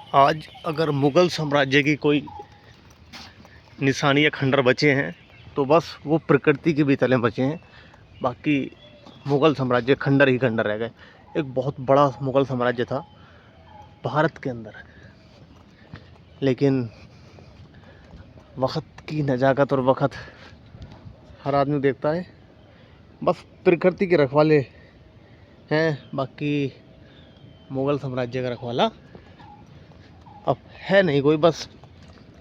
आज अगर मुग़ल साम्राज्य की कोई निशानी या खंडर बचे हैं तो बस वो प्रकृति के भी तले बचे हैं। बाकी मुग़ल साम्राज्य खंडर ही खंडर रह गए। एक बहुत बड़ा मुग़ल साम्राज्य था भारत के अंदर, लेकिन वक्त की नज़ाकत और वक्त हर आदमी देखता है, बस प्रकृति के रखवाले हैं। बाकी मुग़ल साम्राज्य का रखवाला अब है नहीं कोई, बस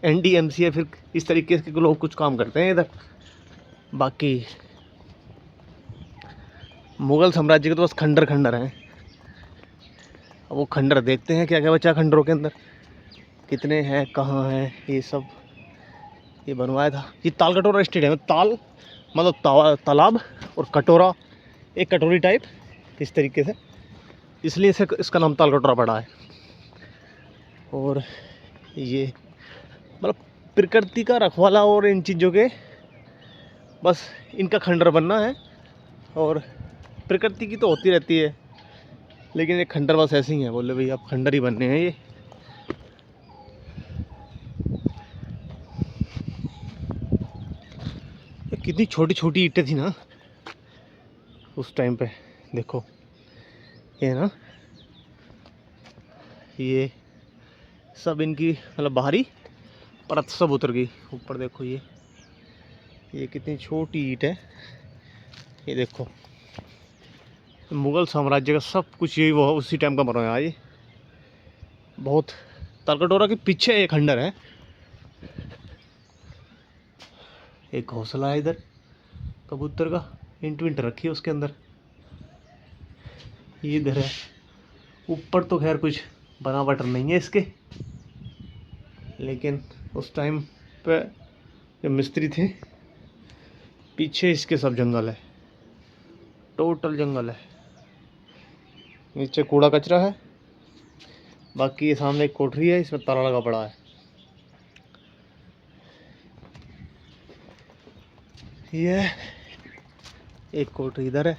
NDMC या फिर इस तरीके के लोग कुछ काम करते हैं इधर। बाकी मुग़ल साम्राज्य के तो बस खंडर खंडर हैं। अब वो खंडर देखते हैं क्या क्या बचा खंडरों के अंदर, कितने हैं, कहाँ हैं, ये सब ये बनवाया था। ये ताल कटोरा स्टेडियम है। ताल मतलब तालाब और कटोरा एक कटोरी टाइप, इस तरीके से, इसलिए इसका नाम ताल कटोरा पड़ा है। और ये मतलब प्रकृति का रखवाला और इन चीज़ों के बस इनका खंडर बनना है। और प्रकृति की तो होती रहती है, लेकिन ये खंडर बस ऐसे ही है, बोले भाई अब खंडर ही बनने हैं ये। कितनी छोटी छोटी ईंटें थी ना उस टाइम पे। देखो ये ना, ये सब इनकी मतलब बाहरी परत सब उतर गई। ऊपर देखो ये कितनी छोटी ईंट है। ये देखो मुग़ल साम्राज्य का सब कुछ यही वो उसी टाइम का बना है। ये बहुत तालकटोरा के पीछे एक खंडर है। एक घोंसला है इधर कबूतर का, इंट विंट रखी है उसके अंदर। ये इधर है। ऊपर तो खैर कुछ बनावट नहीं है इसके, लेकिन उस टाइम पे जो मिस्त्री थे, पीछे इसके सब जंगल है, टोटल जंगल है। नीचे कूड़ा कचरा है। बाकी ये सामने एक कोठरी है, इसमें ताला लगा पड़ा है। ये एक कोठरी इधर है,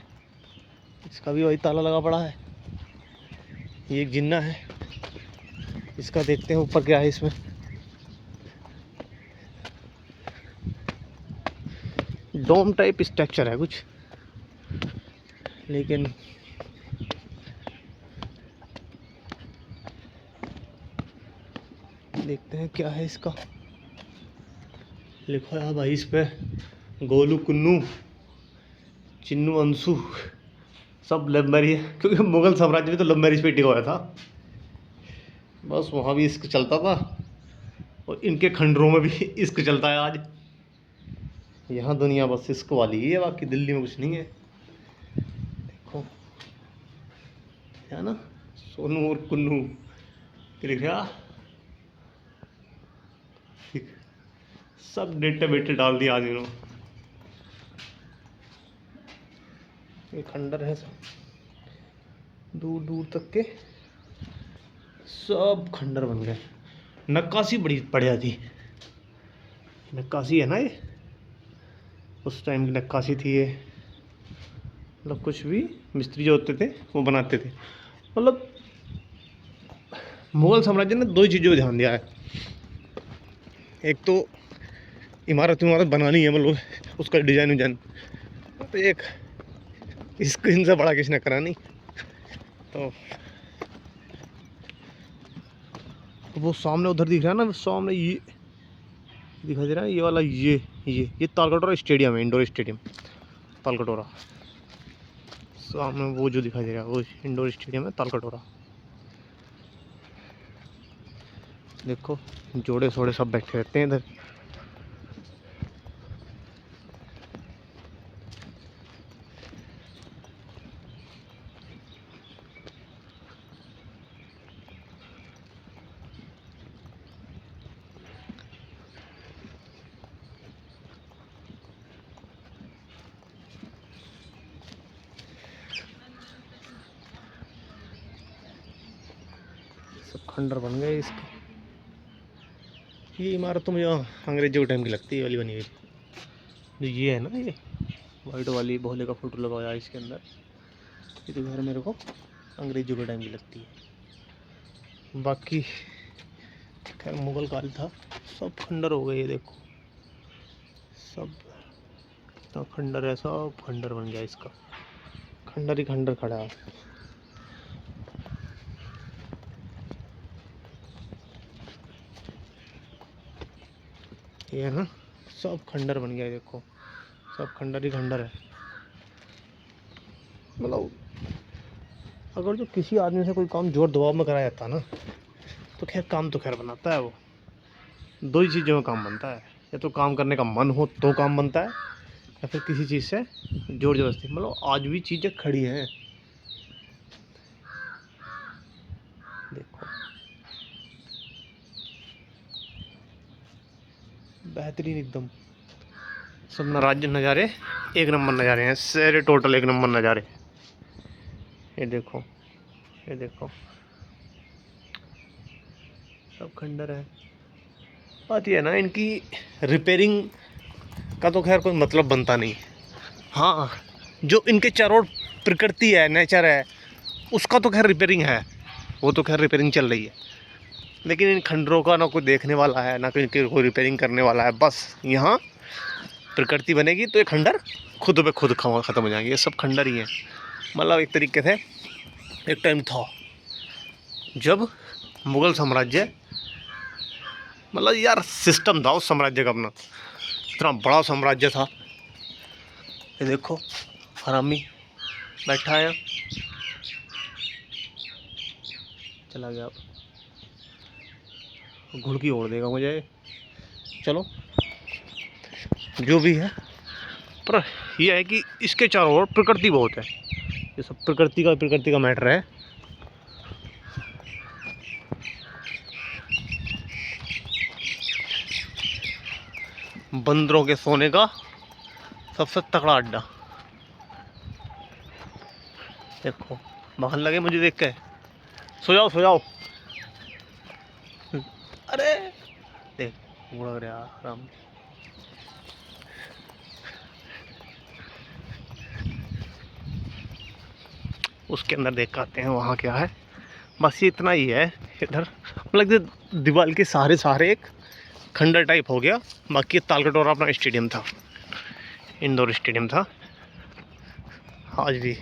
इसका भी वही ताला लगा पड़ा है। ये एक जिन्ना है, इसका देखते हैं ऊपर क्या है। इसमें डोम टाइप स्ट्रक्चर है कुछ, लेकिन देखते हैं क्या है इसका। लिखा है भाई इस पे गोलू, कुन्नू, चिन्नू, अंशु सब लव मैरिज, क्योंकि मुग़ल साम्राज्य में तो लव मैरिज पे टिका हुआ था। बस वहाँ भी इश्क चलता था और इनके खंडरों में भी इश्क चलता है आज। यहाँ दुनिया बस इश्क वाली ही है, बाकी दिल्ली में कुछ नहीं है। देखो है ना, सोनू और कुन्नू लिख रहा, सब डेटे बेटे डाल दिया आज इन्होंने। ये खंडर है सब, दूर दूर तक के सब खंडर बन गए। नक्काशी बड़ी बढ़िया थी, नक्काशी है ना, ये उस टाइम की नक्काशी थी ये। मतलब कुछ भी मिस्त्री जो होते थे वो बनाते थे। मतलब मुग़ल साम्राज्य ने दो ही चीज़ों पर ध्यान दिया है। एक तो इमारत बनानी है, मतलब उसका डिज़ाइन, तो एक स्क्रीन से बड़ा किसी ने करा नहीं। तो वो सामने उधर दिख रहा है ना, सामने ये दिखाई दे रहा है, ये वाला ये तालकटोरा स्टेडियम है, इंडोर स्टेडियम तालकटोरा। सामने वो जो दिखाई दे रहा है वो इंडोर स्टेडियम है तालकटोरा। देखो जोड़े सोड़े सब बैठे रहते हैं इधर। सब खंडर बन गए इसके। ये इमारत तो मुझे अंग्रेजों के टाइम की लगती है, वाली बनी हुई जो ये है ना, ये वाइट वाली भोले का फोटो लगा हुआ है इसके अंदर। ये तो घर मेरे को अंग्रेजों के टाइम की लगती है। बाकी खैर मुगल काल था, सब खंडर हो गए। ये देखो सब इतना खंडर है, सब खंडर बन गया इसका, खंडर ही खंडर खड़ा है। ये है ना, सब खंडर बन गया। देखो सब खंडर ही खंडर है। मतलब अगर जो किसी आदमी से कोई काम जोर दबाव में कराया जाता है ना, तो खैर काम तो खैर बनाता है वो। दो ही चीज़ों में काम बनता है, या तो काम करने का मन हो तो काम बनता है, या फिर किसी चीज़ से जोर जबरदस्ती। मतलब आज भी चीज़ें खड़ी हैं, देखो बेहतरीन एकदम। सब राज्य नज़ारे एक नंबर नज़ारे हैं, सारे टोटल एक नंबर नज़ारे। ये देखो, ये देखो सब खंडर है। बात ये है ना, इनकी रिपेयरिंग का तो खैर कोई मतलब बनता नहीं। हाँ, जो इनके चारों ओर प्रकृति है, नेचर है, उसका तो खैर रिपेयरिंग है, वो तो खैर रिपेयरिंग चल रही है। लेकिन इन खंडरों का ना कोई देखने वाला है, ना कोई रिपेयरिंग करने वाला है। बस यहाँ प्रकृति बनेगी तो ये खंडर खुद पे खुद ख़त्म हो जाएंगे। ये सब खंडर ही हैं। मतलब एक तरीके से एक टाइम था जब मुग़ल साम्राज्य, मतलब यार सिस्टम था उस साम्राज्य का अपना, इतना बड़ा साम्राज्य था। ये देखो हरामी बैठा है, चला गया, घुड़की ओढ़ देगा मुझे। चलो जो भी है, पर यह है कि इसके चारों ओर प्रकृति बहुत है। ये सब प्रकृति का मैटर है। बंदरों के सोने का सबसे तगड़ा अड्डा। देखो भागने लगे मुझे देख के, सो जाओ सो जाओ। अरे देख उड़ गया आराम। उसके अंदर देख के आते हैं वहाँ क्या है। बस ये इतना ही है इधर। मतलब दीवार के सहारे एक खंडर टाइप हो गया। बाकी तालकटोरा अपना स्टेडियम था, इंडोर स्टेडियम था। आज भी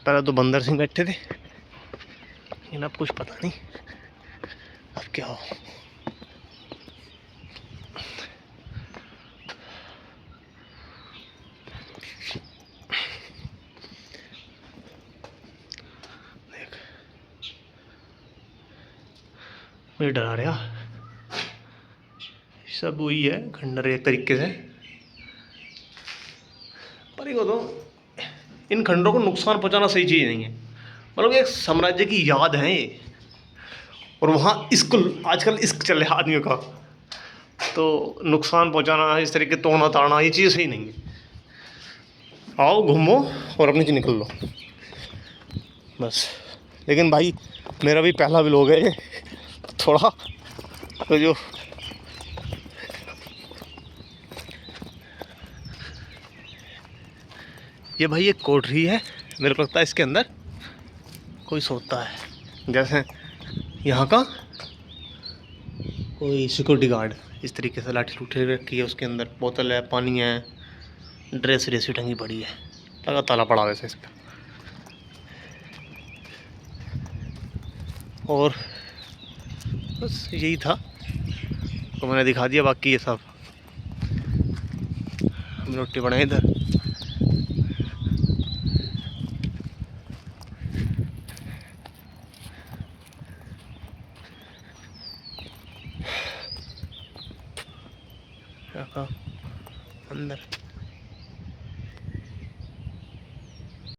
पहले तो बंदर सिंह बैठे थे, लेकिन अब कुछ पता नहीं अब क्या हो। देख मुझे डरा रहा, सब वही है खंडर एक तरीके से। पर ये तो इन खंडरों को नुकसान पहुंचाना सही चीज़ नहीं है। मतलब एक साम्राज्य की याद है ये। और वहाँ स्कूल आजकल इश्क चल रहा है आदमियों का, तो नुकसान पहुंचाना, इस तरीके तोड़ना ताड़ना, ये चीज़ सही नहीं है। आओ घूमो और अपनी चीज़ निकल लो बस। लेकिन भाई मेरा भी पहला व्लॉग है ये, थोड़ा तो जो ये भाई एक कोठरी है, मेरे को लगता है इसके अंदर कोई सोता है। जैसे यहाँ का कोई सिक्योरिटी गार्ड, इस तरीके से लाठी लूठी रखी है, उसके अंदर बोतल है, पानी है, ड्रेस रेसी टंगी पड़ी है, लगा ताला पड़ा वैसे इस पर। और बस यही था तो मैंने दिखा दिया। बाकी ये सब हम रोटी बनाए इधर। अंदर